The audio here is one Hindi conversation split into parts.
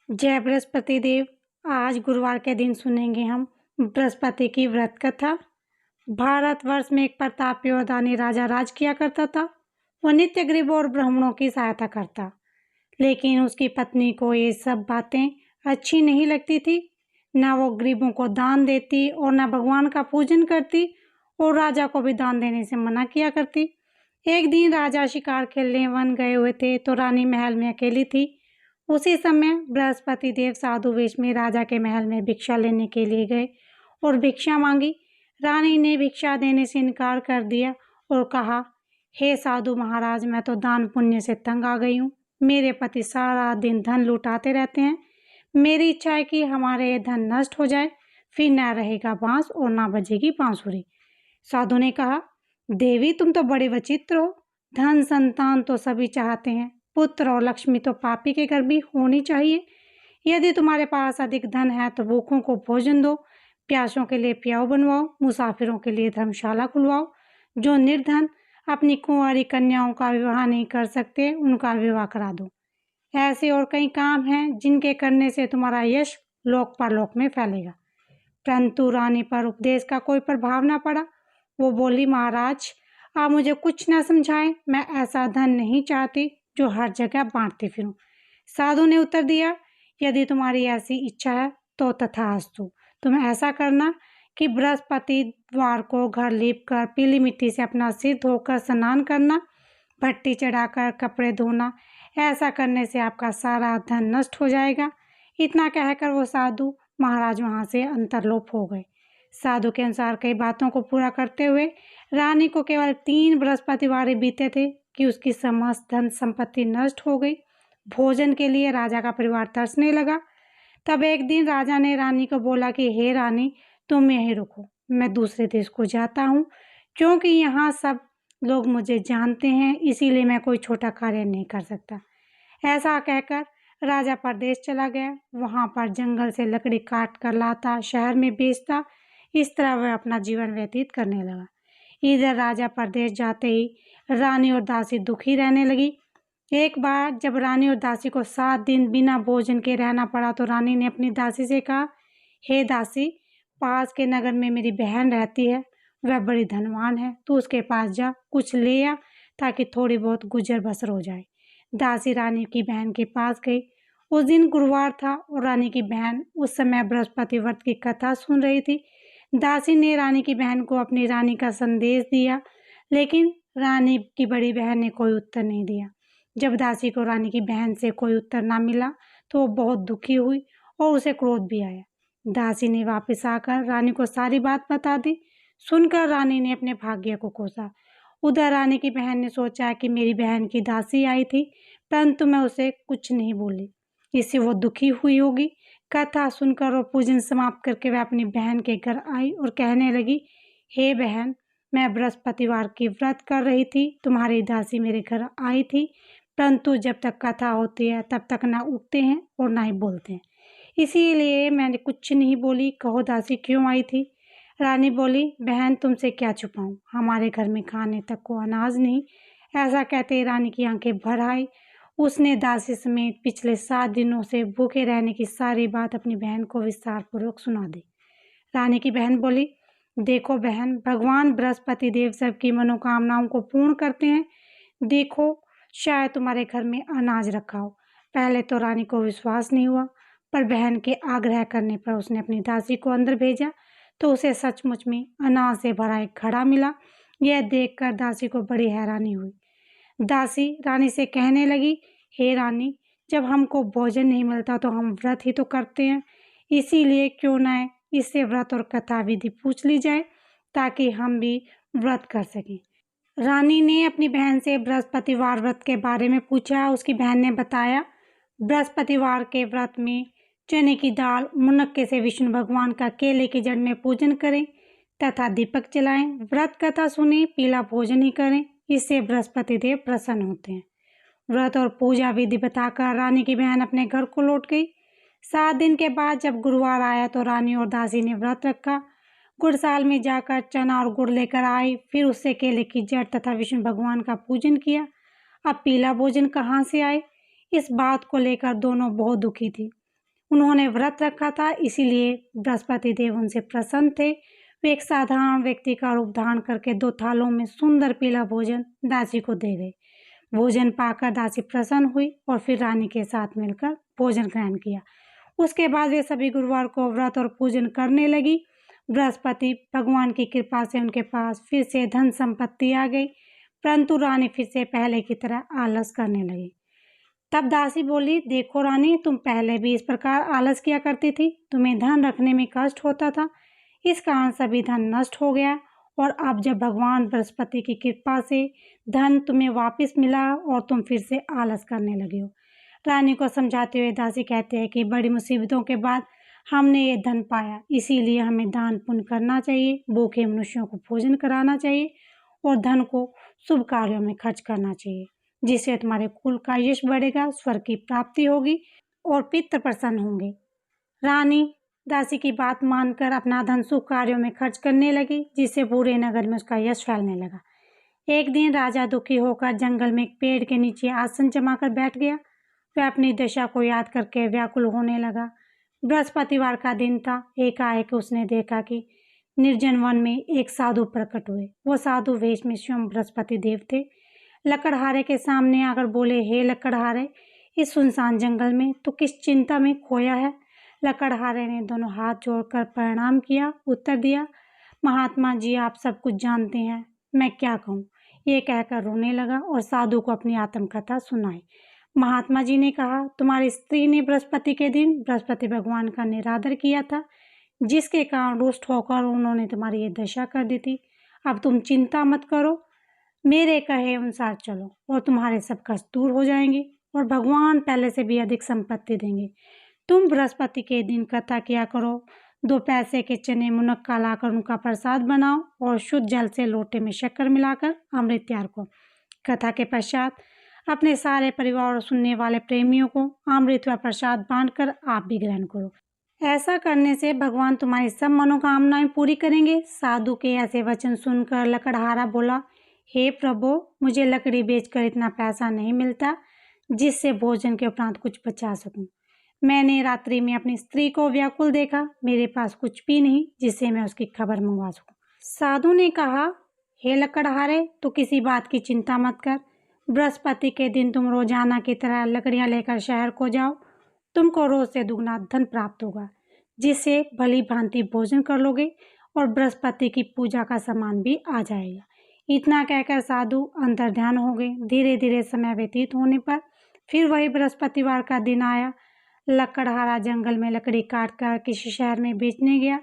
जय बृहस्पति देव। आज गुरुवार के दिन सुनेंगे हम बृहस्पति की व्रत कथा। भारतवर्ष में एक प्रतापी और दानी राजा राज किया करता था। वह नित्य गरीबों और ब्राह्मणों की सहायता करता, लेकिन उसकी पत्नी को ये सब बातें अच्छी नहीं लगती थी। न वो गरीबों को दान देती और न भगवान का पूजन करती, और राजा को भी दान देने से मना किया करती। एक दिन राजा शिकार खेलने वन गए हुए थे तो रानी महल में अकेली थी। उसी समय बृहस्पति देव साधु वेश में राजा के महल में भिक्षा लेने के लिए गए और भिक्षा मांगी। रानी ने भिक्षा देने से इनकार कर दिया और कहा, हे साधु महाराज, मैं तो दान पुण्य से तंग आ गई हूँ। मेरे पति सारा दिन धन लुटाते रहते हैं। मेरी इच्छा है कि हमारे ये धन नष्ट हो जाए, फिर ना रहेगा बांस और ना बजेगी बांसुरी। साधु ने कहा, देवी तुम तो बड़ी विचित्र हो। धन संतान तो सभी चाहते हैं, पुत्र और लक्ष्मी तो पापी के घर भी होनी चाहिए। यदि तुम्हारे पास अधिक धन है तो भूखों को भोजन दो, प्यासों के लिए प्याऊ बनवाओ, मुसाफिरों के लिए धर्मशाला खुलवाओ। जो निर्धन अपनी कुंवारी कन्याओं का विवाह नहीं कर सकते, उनका विवाह करा दो। ऐसे और कई काम हैं जिनके करने से तुम्हारा यश लोक परलोक में फैलेगा। परंतु रानी पर उपदेश का कोई प्रभाव न पड़ा। वो बोली, महाराज आप मुझे कुछ न समझाएं, मैं ऐसा धन नहीं चाहती जो हर जगह बांटती फिरूं। साधु ने उत्तर दिया, यदि तुम्हारी ऐसी इच्छा है तो तथास्तु। तुम ऐसा करना कि बृहस्पति द्वार को घर लीप कर पीली मिट्टी से अपना सिर धोकर स्नान करना, भट्टी चढ़ाकर कपड़े धोना। ऐसा करने से आपका सारा धन नष्ट हो जाएगा। इतना कहकर वो साधु महाराज वहाँ से अंतर्लोप हो गए। साधु के अनुसार कई बातों को पूरा करते हुए रानी को केवल 3 बृहस्पतिवार बीते थे कि उसकी समस्त धन संपत्ति नष्ट हो गई। भोजन के लिए राजा का परिवार तरसने लगा। तब एक दिन राजा ने रानी को बोला कि हे रानी, तुम यहीं रुको, मैं दूसरे देश को जाता हूँ, क्योंकि यहाँ सब लोग मुझे जानते हैं, इसीलिए मैं कोई छोटा कार्य नहीं कर सकता। ऐसा कहकर राजा परदेश चला गया। वहाँ पर जंगल से लकड़ी काट कर लाता, शहर में बेचता। इस तरह वह अपना जीवन व्यतीत करने लगा। इधर राजा परदेश जाते ही रानी और दासी दुखी रहने लगी। एक बार जब रानी और दासी को 7 दिन बिना भोजन के रहना पड़ा तो रानी ने अपनी दासी से कहा, हे दासी, पास के नगर में मेरी बहन रहती है, वह बड़ी धनवान है, तू उसके पास जा, कुछ ले आ ताकि थोड़ी बहुत गुजर बसर हो जाए। दासी रानी की बहन के पास गई। उस दिन गुरुवार था और रानी की बहन उस समय बृहस्पति व्रत की कथा सुन रही थी। दासी ने रानी की बहन को अपनी रानी का संदेश दिया, लेकिन रानी की बड़ी बहन ने कोई उत्तर नहीं दिया। जब दासी को रानी की बहन से कोई उत्तर ना मिला तो वो बहुत दुखी हुई और उसे क्रोध भी आया। दासी ने वापस आकर रानी को सारी बात बता दी। सुनकर रानी ने अपने भाग्य को कोसा। उधर रानी की बहन ने सोचा कि मेरी बहन की दासी आई थी, परंतु मैं उसे कुछ नहीं बोली, इससे वो दुखी हुई होगी। कथा सुनकर और पूजन समाप्त करके वह अपनी बहन के घर आई और कहने लगी, हे बहन, मैं बृहस्पतिवार की व्रत कर रही थी, तुम्हारी दासी मेरे घर आई थी, परंतु जब तक कथा होती है तब तक ना उठते हैं और ना ही बोलते हैं, इसीलिए मैंने कुछ नहीं बोली। कहो दासी क्यों आई थी? रानी बोली, बहन तुमसे क्या छुपाऊं, हमारे घर में खाने तक को अनाज नहीं। ऐसा कहते रानी की आंखें भर आई। उसने दासी समेत पिछले 7 दिनों से भूखे रहने की सारी बात अपनी बहन को विस्तार पूर्वक सुना दी। रानी की बहन बोली, देखो बहन, भगवान बृहस्पति देव सबकी मनोकामनाओं को पूर्ण करते हैं। देखो, शायद तुम्हारे घर में अनाज रखा हो। पहले तो रानी को विश्वास नहीं हुआ, पर बहन के आग्रह करने पर उसने अपनी दासी को अंदर भेजा तो उसे सचमुच में अनाज से भरा एक घड़ा मिला। यह देखकर दासी को बड़ी हैरानी हुई। दासी रानी से कहने लगी, हे रानी, जब हमको भोजन नहीं मिलता तो हम व्रत ही तो करते हैं, इसीलिए क्यों न इससे व्रत और कथा विधि पूछ ली जाए ताकि हम भी व्रत कर सकें। रानी ने अपनी बहन से बृहस्पतिवार व्रत के बारे में पूछा। उसकी बहन ने बताया, बृहस्पतिवार के व्रत में चने की दाल मुनक्के से विष्णु भगवान का केले की जड़ में पूजन करें तथा दीपक जलाएं, व्रत कथा सुने, पीला भोजन ही करें, इससे बृहस्पति देव प्रसन्न होते हैं। व्रत और पूजा विधि बताकर रानी की बहन अपने घर को लौट गई। 7 दिन के बाद जब गुरुवार आया तो रानी और दासी ने व्रत रखा। गुड़साल में जाकर चना और गुड़ लेकर आई, फिर उससे केले की जड़ तथा विष्णु भगवान का पूजन किया। अब पीला भोजन कहाँ से आए, इस बात को लेकर दोनों बहुत दुखी थी। उन्होंने व्रत रखा था, इसीलिए बृहस्पति देव उनसे प्रसन्न थे। वे एक साधारण व्यक्ति का रूप धारण करके 2 थालों में सुंदर पीला भोजन दासी को दे गए। भोजन पाकर दासी प्रसन्न हुई और फिर रानी के साथ मिलकर भोजन ग्रहण किया। उसके बाद वे सभी गुरुवार को व्रत और पूजन करने लगी। बृहस्पति भगवान की कृपा से उनके पास फिर से धन संपत्ति आ गई, परंतु रानी फिर से पहले की तरह आलस करने लगी। तब दासी बोली, देखो रानी, तुम पहले भी इस प्रकार आलस किया करती थी, तुम्हें धन रखने में कष्ट होता था, इस कारण सभी धन नष्ट हो गया, और अब जब भगवान बृहस्पति की कृपा से धन तुम्हें वापस मिला और तुम फिर से आलस करने लगे हो। रानी को समझाते हुए दासी कहते हैं कि बड़ी मुसीबतों के बाद हमने ये धन पाया, इसीलिए हमें दान पुण्य करना चाहिए, भूखे मनुष्यों को भोजन कराना चाहिए और धन को शुभ कार्यों में खर्च करना चाहिए, जिससे तुम्हारे कुल का यश बढ़ेगा, स्वर्ग की प्राप्ति होगी और पितृ प्रसन्न होंगे। रानी दासी की बात मानकर अपना धन शुभ कार्यों में खर्च करने लगी, जिससे पूरे नगर में उसका यश फैलने लगा। एक दिन राजा दुखी होकर जंगल में एक पेड़ के नीचे आसन जमाकर बैठ गया। वह अपनी दशा को याद करके व्याकुल होने लगा। बृहस्पतिवार का दिन था। एकाएक उसने देखा कि निर्जन वन में एक साधु प्रकट हुए। वो साधु वेश में स्वयं बृहस्पति देव थे। लकड़हारे के सामने आकर बोले, हे लकड़हारे, इस सुनसान जंगल में तो किस चिंता में खोया है? लकड़हारे ने दोनों हाथ जोड़कर प्रणाम किया, उत्तर दिया, महात्मा जी, आप सब कुछ जानते हैं, मैं क्या कहूँ। ये कहकर रोने लगा और साधु को अपनी आत्मकथा सुनाई। महात्मा जी ने कहा, तुम्हारी स्त्री ने बृहस्पति के दिन बृहस्पति भगवान का निरादर किया था, जिसके कारण रुष्ट होकर उन्होंने तुम्हारी ये दशा कर दी थी। अब तुम चिंता मत करो, मेरे कहे अनुसार चलो और तुम्हारे सब कष्ट दूर हो जाएंगे और भगवान पहले से भी अधिक संपत्ति देंगे। तुम बृहस्पति के दिन कथा किया करो, 2 पैसे के चने मुनक्का लाकर उनका प्रसाद बनाओ और शुद्ध जल से लोटे में शक्कर मिलाकर अमृत तैयार करो। कथा के पश्चात अपने सारे परिवार और सुनने वाले प्रेमियों को अमृत व प्रसाद बांटकर आप भी ग्रहण करो। ऐसा करने से भगवान तुम्हारी सब मनोकामनाएं पूरी करेंगे। साधु के ऐसे वचन सुनकर लकड़हारा बोला, हे प्रभु, मुझे लकड़ी बेचकर इतना पैसा नहीं मिलता जिससे भोजन के उपरांत कुछ बचा सकूं। मैंने रात्रि में अपनी स्त्री को व्याकुल देखा, मेरे पास कुछ भी नहीं जिससे मैं उसकी खबर मंगवा सकूं। साधु ने कहा, हे लकड़हारे, तो किसी बात की चिंता मत कर। बृहस्पति के दिन तुम रोजाना की तरह लकड़ियां लेकर शहर को जाओ। तुमको रोज से दुगना धन प्राप्त होगा, जिससे भली भांति भोजन कर लोगे और बृहस्पति की पूजा का सामान भी आ जाएगा। इतना कहकर साधु अंतर ध्यान हो गए। धीरे धीरे समय व्यतीत होने पर फिर वही बृहस्पतिवार का दिन आया। लकड़हारा जंगल में लकड़ी काटकर किसी शहर में बेचने गया।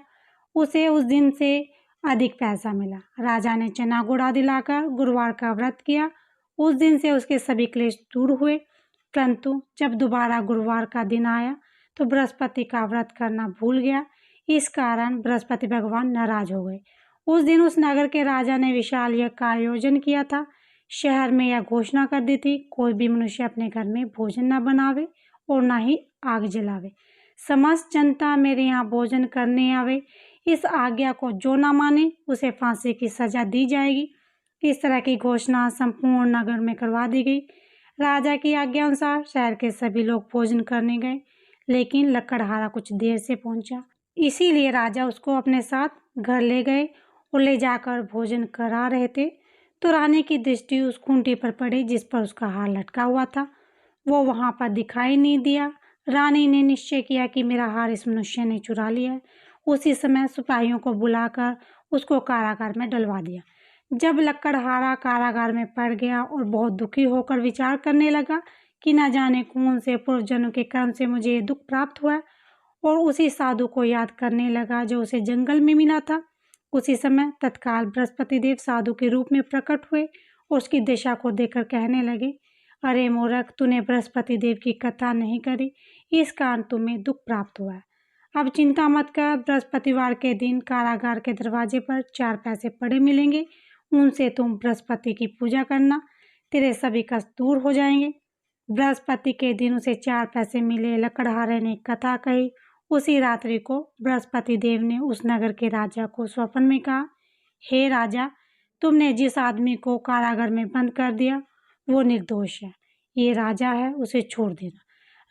उसे उस दिन से अधिक पैसा मिला। राजा ने चना गुड़ आदि लाकर गुरुवार का व्रत किया। उस दिन से उसके सभी क्लेश दूर हुए। परंतु जब दोबारा गुरुवार का दिन आया तो बृहस्पति का व्रत करना भूल गया। इस कारण बृहस्पति भगवान नाराज हो गए। उस दिन उस नगर के राजा ने विशाल यज्ञ का आयोजन किया था। शहर में यह घोषणा कर दी थी, कोई भी मनुष्य अपने घर में भोजन न बनावे और न ही आग जलावे। समस्त जनता मेरे यहाँ भोजन करने आवे। इस आज्ञा को जो न माने उसे फांसी की सजा दी जाएगी। इस तरह की घोषणा संपूर्ण नगर में करवा दी गई। राजा की आज्ञा अनुसार शहर के सभी लोग भोजन करने गए, लेकिन लकड़हारा कुछ देर से पहुंचा। इसीलिए राजा उसको अपने साथ घर ले गए और ले जाकर भोजन करा रहे थे तो रानी की दृष्टि उस खूंटी पर पड़ी जिस पर उसका हार लटका हुआ था। वो वहां पर दिखाई नहीं दिया। रानी ने निश्चय किया कि मेरा हार इस मनुष्य ने चुरा लिया है। उसी समय सिपाहियों को बुलाकर उसको कारागार में डलवा दिया। जब लकड़हारा कारागार में पड़ गया और बहुत दुखी होकर विचार करने लगा कि न जाने कौन से पूर्वजन्म के कर्म से मुझे ये दुख प्राप्त हुआ, और उसी साधु को याद करने लगा जो उसे जंगल में मिला था। उसी समय तत्काल बृहस्पति देव साधु के रूप में प्रकट हुए और उसकी दिशा को देखकर कहने लगे, अरे मूर्ख, तूने बृहस्पति देव की कथा नहीं करी, इस कारण तुम्हें दुख प्राप्त हुआ है। अब चिंता मत कर, बृहस्पतिवार के दिन कारागार के दरवाजे पर 4 पैसे पड़े मिलेंगे, उनसे तुम बृहस्पति की पूजा करना, तेरे सभी कष्ट दूर हो जाएंगे। बृहस्पति के दिन उसे 4 पैसे मिले। लकड़हारे ने कथा कही। उसी रात्रि को बृहस्पति देव ने उस नगर के राजा को स्वप्न में कहा, हे राजा, तुमने जिस आदमी को कारागार में बंद कर दिया वो निर्दोष है, ये राजा है, उसे छोड़ देना।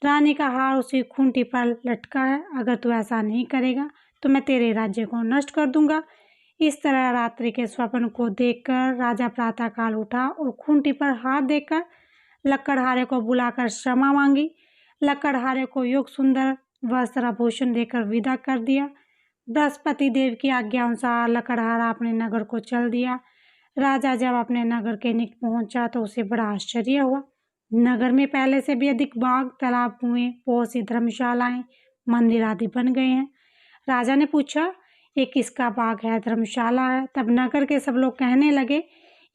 रानी का हार उसी खूंटी पर लटका है, अगर तू ऐसा नहीं करेगा तो मैं तेरे राज्य को नष्ट कर दूंगा। इस तरह रात्रि के स्वप्न को देखकर राजा प्रातःकाल उठा और खूंटी पर हार देकर लकड़हारे को बुलाकर क्षमा मांगी। लकड़हारे को युग सुंदर वस्त्र आभूषण देकर विदा कर दिया। बृहस्पति देव की आज्ञा अनुसार लकड़हारा अपने नगर को चल दिया। राजा जब अपने नगर के निकट पहुंचा तो उसे बड़ा आश्चर्य हुआ। नगर में पहले से भी अधिक बाग, तालाब, कुएं, बहुत सी धर्मशालाएं, मंदिर आदि बन गए हैं। राजा ने पूछा, ये किसका बाग है, धर्मशाला है? तब नगर के सब लोग कहने लगे,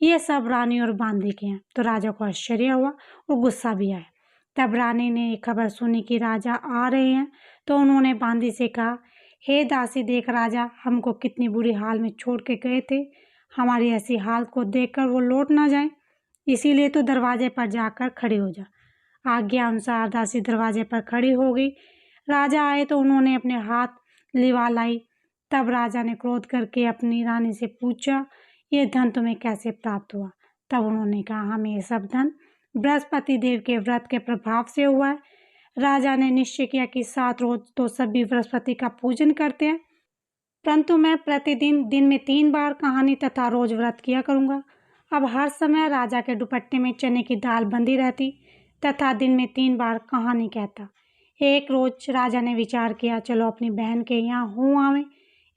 ये सब रानी और बांदी के हैं। तो राजा को आश्चर्य हुआ और गुस्सा भी आया। तब रानी ने खबर सुनी कि राजा आ रहे हैं, तो उन्होंने बांदी से कहा, हे दासी, देख राजा हमको कितनी बुरी हाल में छोड़ के गए थे। हमारी ऐसी हालत को देखकर वो लौट ना जाए, इसीलिए तो दरवाजे पर जाकर खड़ी हो जा। आज्ञा अनुसार दासी दरवाजे पर खड़ी हो गई। राजा आए तो उन्होंने अपने हाथ लिवा लाई। तब राजा ने क्रोध करके अपनी रानी से पूछा, ये धन तुम्हें कैसे प्राप्त हुआ? तब उन्होंने कहा, हमें ये सब धन बृहस्पति देव के व्रत के प्रभाव से हुआ है। राजा ने निश्चय किया कि 7 रोज तो सभी बृहस्पति का पूजन करते हैं, परंतु मैं प्रतिदिन दिन में 3 बार कहानी तथा रोज व्रत किया करूँगा। अब हर समय राजा के दुपट्टे में चने की दाल बंधी रहती तथा दिन में 3 बार कहानी कहता। एक रोज राजा ने विचार किया, चलो अपनी बहन के यहाँ हो आवे।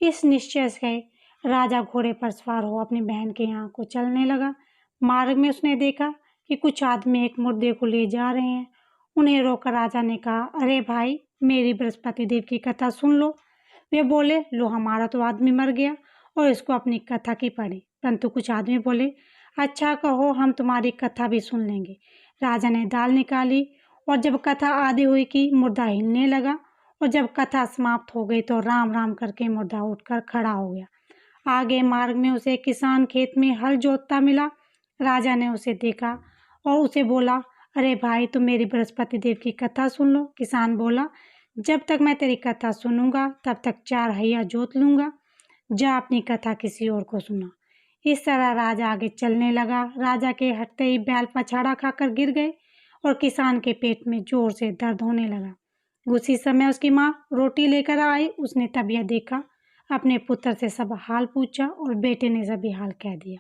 इस निश्चय से राजा घोड़े पर सवार हो अपनी बहन के यहाँ को चलने लगा। मार्ग में उसने देखा कि कुछ आदमी एक मुर्दे को ले जा रहे हैं। उन्हें रोकर राजा ने कहा, अरे भाई, मेरी बृहस्पति देव की कथा सुन लो। वे बोले, लो, हमारा तो आदमी मर गया और इसको अपनी कथा की पड़ी। परंतु कुछ आदमी बोले, अच्छा कहो, हम तुम्हारी कथा भी सुन लेंगे। राजा ने दाल निकाली और जब कथा आधी हुई कि मुर्दा हिलने लगा और जब कथा समाप्त हो गई तो राम राम करके मुर्दा उठकर खड़ा हो गया। आगे मार्ग में उसे किसान खेत में हल जोतता मिला। राजा ने उसे देखा और उसे बोला, अरे भाई, तुम मेरी बृहस्पति देव की कथा सुन लो। किसान बोला, जब तक मैं तेरी कथा सुनूंगा तब तक 4 हैया जोत लूंगा। जा अपनी कथा किसी और को सुना। इस तरह राजा आगे चलने लगा। राजा के हटते ही बैल पछाड़ा खाकर गिर गए और किसान के पेट में जोर से दर्द होने लगा। उसी समय उसकी माँ रोटी लेकर आई। उसने तब यह देखा, अपने पुत्र से सब हाल पूछा और बेटे ने सभी हाल कह दिया।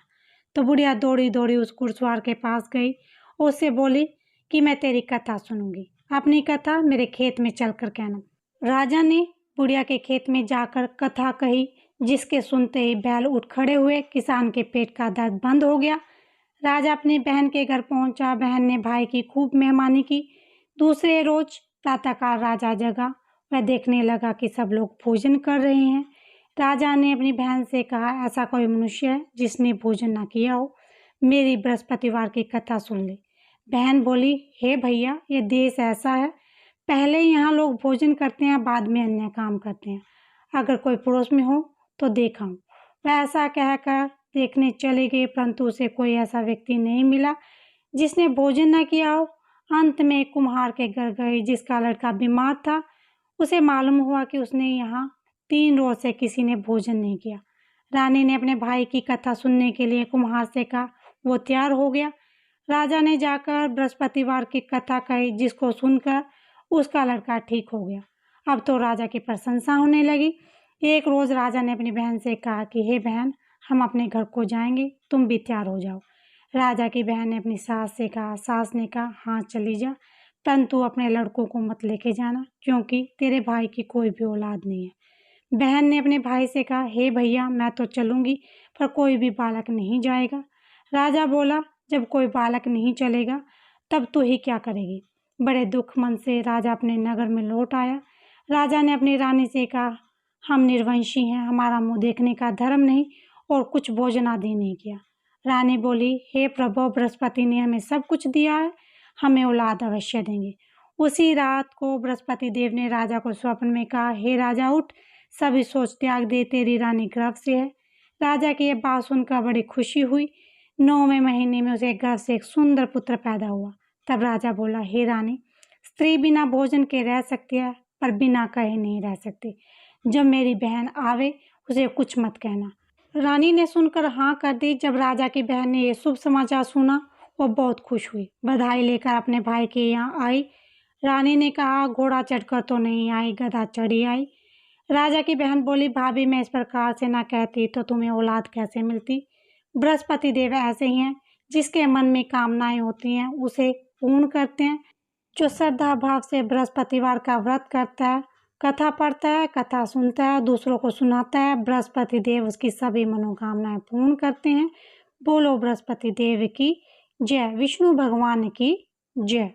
तो बुढ़िया दौड़ी दौड़ी उस घुड़सवार के पास गई और उससे बोली कि मैं तेरी कथा सुनूंगी, अपनी कथा मेरे खेत में चलकर कहना। राजा ने बुढ़िया के खेत में जाकर कथा कही, जिसके सुनते ही बैल उठ खड़े हुए। किसान के पेट का दर्द बंद हो गया। राजा अपनी बहन के घर पहुंचा। बहन ने भाई की खूब मेहमानी की। दूसरे रोज प्रातःकाल राजा जगा। वह देखने लगा कि सब लोग भोजन कर रहे हैं। राजा ने अपनी बहन से कहा, ऐसा कोई मनुष्य है जिसने भोजन न किया हो? मेरी बृहस्पतिवार की कथा सुन ले। बहन बोली, हे भैया, ये देश ऐसा है, पहले यहाँ लोग भोजन करते हैं, बाद में अन्य काम करते हैं। अगर कोई पड़ोस में हो तो देखा हूँ। वह ऐसा कहकर देखने चले गए, परंतु उसे कोई ऐसा व्यक्ति नहीं मिला जिसने भोजन न किया हो। अंत में कुम्हार के घर गए, जिसका लड़का बीमार था। उसे मालूम हुआ कि उसने यहाँ 3 रोज से किसी ने भोजन नहीं किया। रानी ने अपने भाई की कथा सुनने के लिए कुम्हार से कहा। वो तैयार हो गया। राजा ने जाकर बृहस्पतिवार की कथा कही, जिसको सुनकर उसका लड़का ठीक हो गया। अब तो राजा की प्रशंसा होने लगी। एक रोज राजा ने अपनी बहन से कहा कि हे बहन, हम अपने घर को जाएंगे, तुम भी तैयार हो जाओ। राजा की बहन ने अपनी सास से कहा। सास ने कहा, हाँ चली जा, परंतु अपने लड़कों को मत लेके जाना, क्योंकि तेरे भाई की कोई भी औलाद नहीं है। बहन ने अपने भाई से कहा, हे भैया, मैं तो चलूंगी, पर कोई भी बालक नहीं जाएगा। राजा बोला, जब कोई बालक नहीं चलेगा तब तो ही क्या करेगी? बड़े दुख मन से राजा अपने नगर में लौट आया। राजा ने अपनी रानी से कहा, हम निर्वंशी हैं, हमारा मुंह देखने का धर्म नहीं और कुछ भोजन आदि नहीं किया। रानी बोली, हे प्रभु, बृहस्पति ने हमें सब कुछ दिया है, हमें औलाद अवश्य देंगे। उसी रात को बृहस्पति देव ने राजा को स्वप्न में कहा, हे राजा, उठ, सभी सोच त्याग दे, तेरी रानी गर्भ से है। राजा की यह बात सुनकर बड़ी खुशी हुई। 9वें महीने में उसे गर्भ से एक सुंदर पुत्र पैदा हुआ। तब राजा बोला, हे रानी, स्त्री बिना भोजन के रह सकती है, पर बिना कहे नहीं रह सकती। जब मेरी बहन आवे उसे कुछ मत कहना। रानी ने सुनकर हाँ कर दी। जब राजा की बहन ने यह शुभ समाचार सुना, वो बहुत खुश हुई। बधाई लेकर अपने भाई के यहाँ आई। रानी ने कहा, घोड़ा चढ़कर तो नहीं आई, गधा चढ़ी आई। राजा की बहन बोली, भाभी मैं इस प्रकार से ना कहती तो तुम्हें औलाद कैसे मिलती। बृहस्पति देव ऐसे ही हैं, जिसके मन में कामनाएं होती हैं उसे पूर्ण करते हैं। जो श्रद्धा भाव से बृहस्पतिवार का व्रत करता है, कथा पढ़ता है, कथा सुनता है, दूसरों को सुनाता है, बृहस्पति देव उसकी सभी मनोकामनाएं पूर्ण करते हैं। बोलो बृहस्पति देव की जय, विष्णु भगवान की जय।